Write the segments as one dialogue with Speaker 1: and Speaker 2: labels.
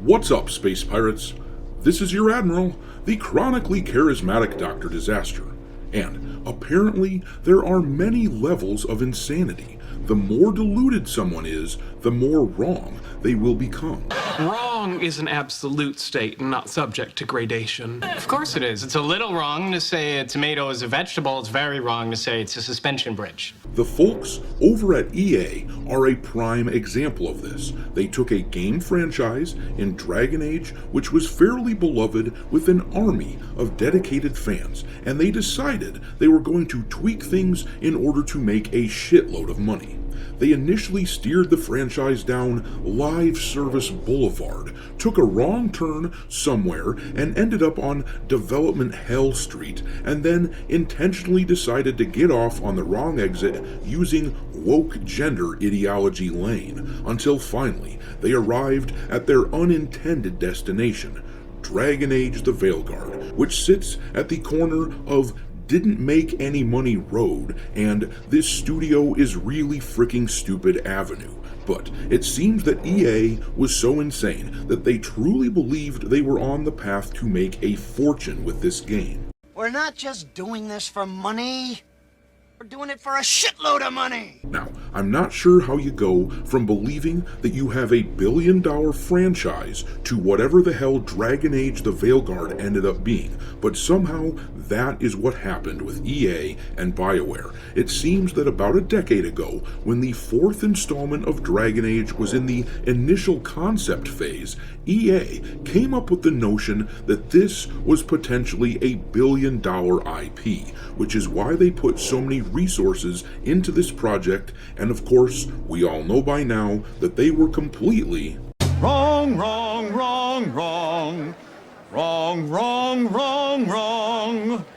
Speaker 1: What's up, space pirates? This is your Admiral, the chronically charismatic Dr. Disaster. And apparently, there are many levels of insanity. The more deluded someone is, the more wrong they will become.
Speaker 2: Wrong is an absolute state and not subject to gradation.
Speaker 3: Of course it is. It's a little wrong to say a tomato is a vegetable. It's very wrong to say it's a suspension bridge.
Speaker 1: The folks over at EA are a prime example of this. They took a game franchise in Dragon Age, which was fairly beloved with an army of dedicated fans, and they decided they were going to tweak things in order to make a shitload of money. They initially steered the franchise down live service boulevard, took a wrong turn somewhere, and ended up on development hell street, and then intentionally decided to get off on the wrong exit using woke gender ideology lane, until finally they arrived at their unintended destination, Dragon Age The Veilguard, which sits at the corner of Didn't Make Any Money Road and This Studio Is Really Freaking Stupid Avenue. But it seems that EA was so insane that they truly believed they were on the path to make a fortune with this game.
Speaker 4: We're not just doing this for money. We're doing it for a shitload of money!
Speaker 1: Now, I'm not sure how you go from believing that you have a billion-dollar franchise to whatever the hell Dragon Age The Veilguard ended up being, but somehow that is what happened with EA and BioWare. It seems that about a decade ago, when the fourth installment of Dragon Age was in the initial concept phase, EA came up with the notion that this was potentially a billion-dollar IP, which is why they put so many resources into this project, and of course, we all know by now that they were completely
Speaker 5: wrong.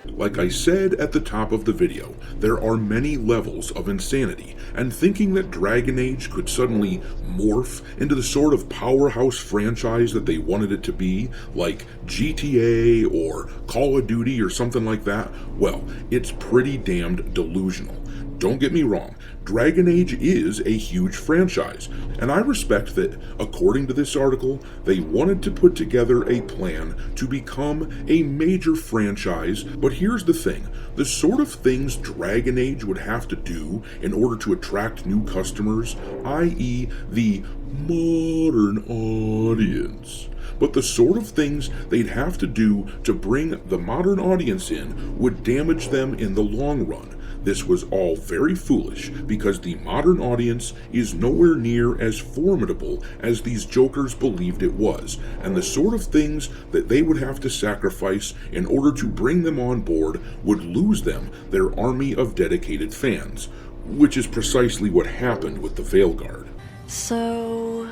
Speaker 1: Like I said at the top of the video, there are many levels of insanity, and thinking that Dragon Age could suddenly morph into the sort of powerhouse franchise that they wanted it to be, like GTA or Call of Duty or something like that, well, it's pretty damned delusional. Don't get me wrong, Dragon Age is a huge franchise, and I respect that, according to this article, they wanted to put together a plan to become a major franchise, but here's the thing, the sort of things Dragon Age would have to do in order to attract new customers, i.e. the modern audience. But the sort of things they'd have to do to bring the modern audience in would damage them in the long run. This was all very foolish because the modern audience is nowhere near as formidable as these jokers believed it was, and the sort of things that they would have to sacrifice in order to bring them on board would lose them their army of dedicated fans, which is precisely what happened with the Veilguard.
Speaker 6: So,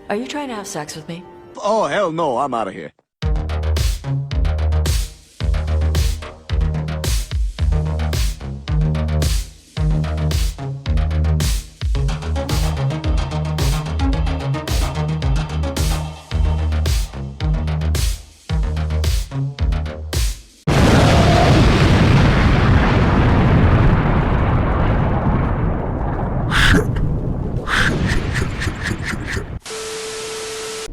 Speaker 6: are you trying to have sex with me?
Speaker 5: Oh, hell no, I'm out of here.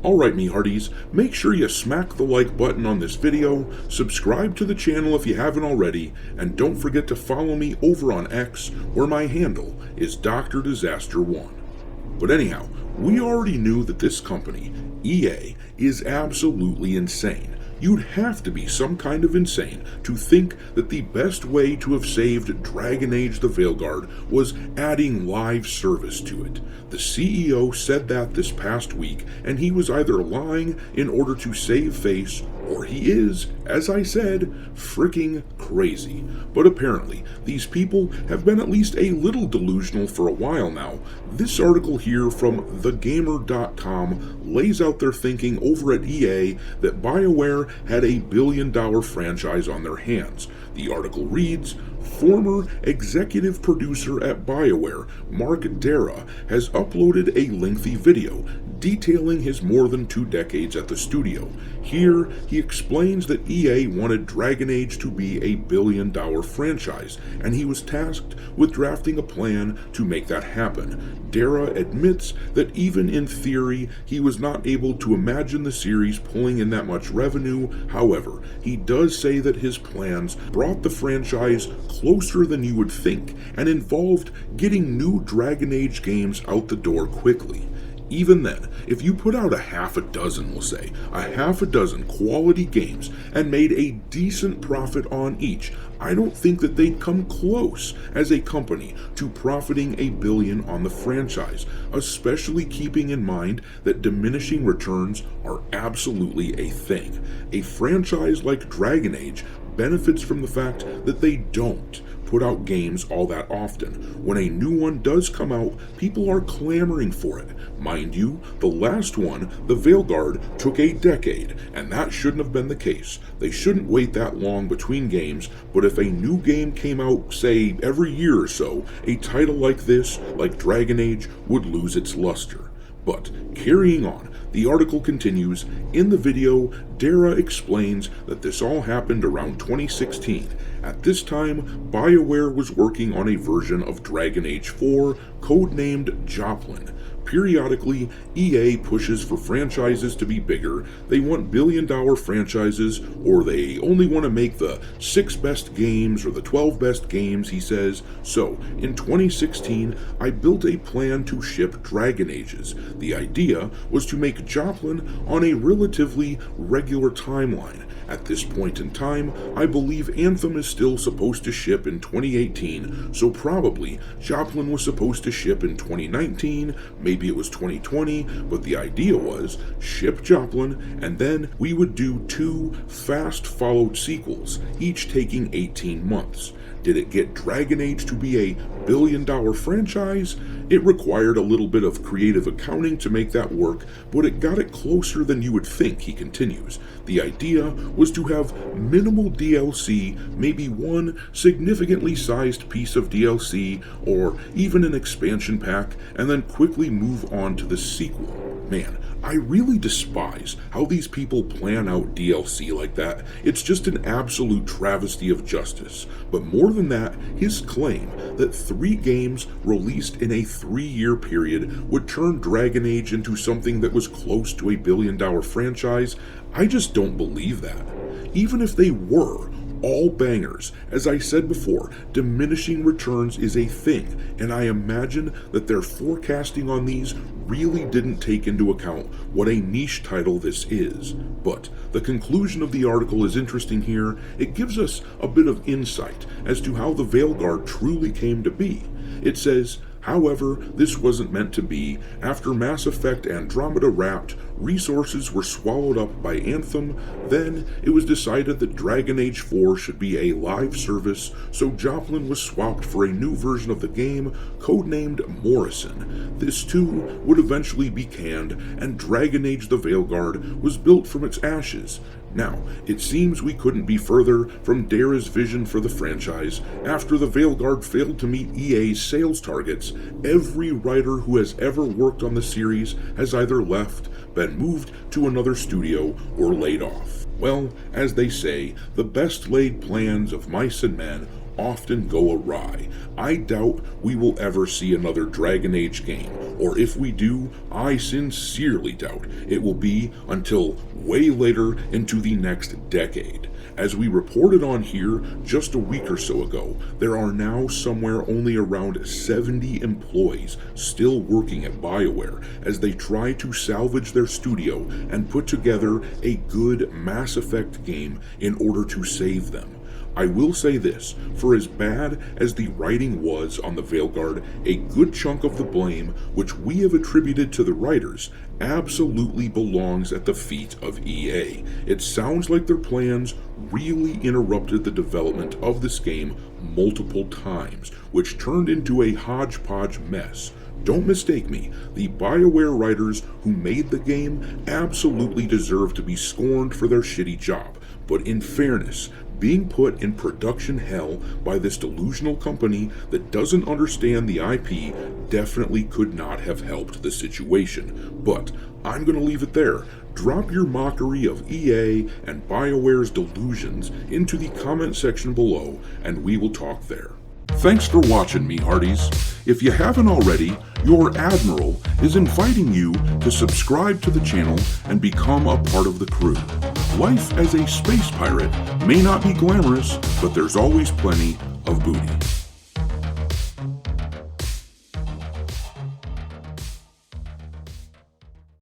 Speaker 1: Alright me hearties, make sure you smack the like button on this video, subscribe to the channel if you haven't already, and don't forget to follow me over on X, where my handle is Dr. Disaster 1. But anyhow, we already knew that this company, EA, is absolutely insane. You'd have to be some kind of insane to think that the best way to have saved Dragon Age The Veilguard was adding live service to it. The CEO said that this past week, and he was either lying in order to save face, or he is, as I said, freaking crazy. But apparently, these people have been at least a little delusional for a while now. This article here from thegamer.com lays out their thinking over at EA that BioWare had a billion-dollar franchise on their hands. The article reads, former executive producer at BioWare, Mark Dara, has uploaded a lengthy video detailing his more than 2 decades at the studio. Here, he explains that EA wanted Dragon Age to be a billion-dollar franchise, and he was tasked with drafting a plan to make that happen. Dara admits that even in theory, he was not able to imagine the series pulling in that much revenue. However, he does say that his plans brought the franchise closer than you would think, and involved getting new Dragon Age games out the door quickly. Even then, if you put out a half a dozen quality games and made a decent profit on each, I don't think that they'd come close as a company to profiting $1 billion on the franchise, especially keeping in mind that diminishing returns are absolutely a thing. A franchise like Dragon Age benefits from the fact that they don't put out games all that often. When a new one does come out, people are clamoring for it. Mind you, the last one, The Veilguard, took a decade, and that shouldn't have been the case. They shouldn't wait that long between games, but if a new game came out, say, every year or so, a title like this, like Dragon Age, would lose its luster. But, carrying on, the article continues. In the video, Dara explains that this all happened around 2016. At this time, BioWare was working on a version of Dragon Age 4, codenamed Joplin. Periodically, EA pushes for franchises to be bigger. They want billion-dollar franchises, or they only want to make the 6 best games or the 12 best games, he says. So, in 2016, I built a plan to ship Dragon Ages. The idea was to make Joplin on a relatively regular timeline. At this point in time, I believe Anthem is still supposed to ship in 2018, so probably Joplin was supposed to ship in 2019, maybe it was 2020, but the idea was ship Joplin, and then we would do 2 fast-followed sequels, each taking 18 months. Did it get Dragon Age to be a billion-dollar franchise? It required a little bit of creative accounting to make that work, but it got it closer than you would think, he continues. The idea was to have minimal DLC, maybe one significantly sized piece of DLC, or even an expansion pack, and then quickly move on to the sequel. Man, I really despise how these people plan out DLC like that. It's just an absolute travesty of justice. But more than that, his claim that 3 games released in a 3-year period would turn Dragon Age into something that was close to a billion-dollar franchise, I just don't believe that. Even if they were all bangers, as I said before, diminishing returns is a thing, and I imagine that their forecasting on these really didn't take into account what a niche title this is. But the conclusion of the article is interesting here. It gives us a bit of insight as to how the Veilguard truly came to be. It says, however, this wasn't meant to be. After Mass Effect Andromeda wrapped, resources were swallowed up by Anthem. Then it was decided that Dragon Age 4 should be a live service, so Joplin was swapped for a new version of the game, codenamed Morrison. This too would eventually be canned, and Dragon Age The Veilguard was built from its ashes. Now, it seems we couldn't be further from Dara's vision for the franchise. After The Veilguard failed to meet EA's sales targets, every writer who has ever worked on the series has either left, been moved to another studio, or laid off. Well, as they say, the best laid plans of mice and men often go awry. I doubt we will ever see another Dragon Age game, or if we do, I sincerely doubt it will be until way later into the next decade. As we reported on here just a week or so ago, there are now somewhere only around 70 employees still working at BioWare as they try to salvage their studio and put together a good Mass Effect game in order to save them. I will say this, for as bad as the writing was on the Veilguard, a good chunk of the blame, which we have attributed to the writers, absolutely belongs at the feet of EA. It sounds like their plans really interrupted the development of this game multiple times, which turned into a hodgepodge mess. Don't mistake me, the BioWare writers who made the game absolutely deserve to be scorned for their shitty job, but in fairness, being put in production hell by this delusional company that doesn't understand the IP definitely could not have helped the situation. But I'm going to leave it there. Drop your mockery of EA and BioWare's delusions into the comment section below, and we will talk there. Thanks for watching, me hearties. If you haven't already, your Admiral is inviting you to subscribe to the channel and become a part of the crew. Life as a space pirate may not be glamorous, but there's always plenty of booty.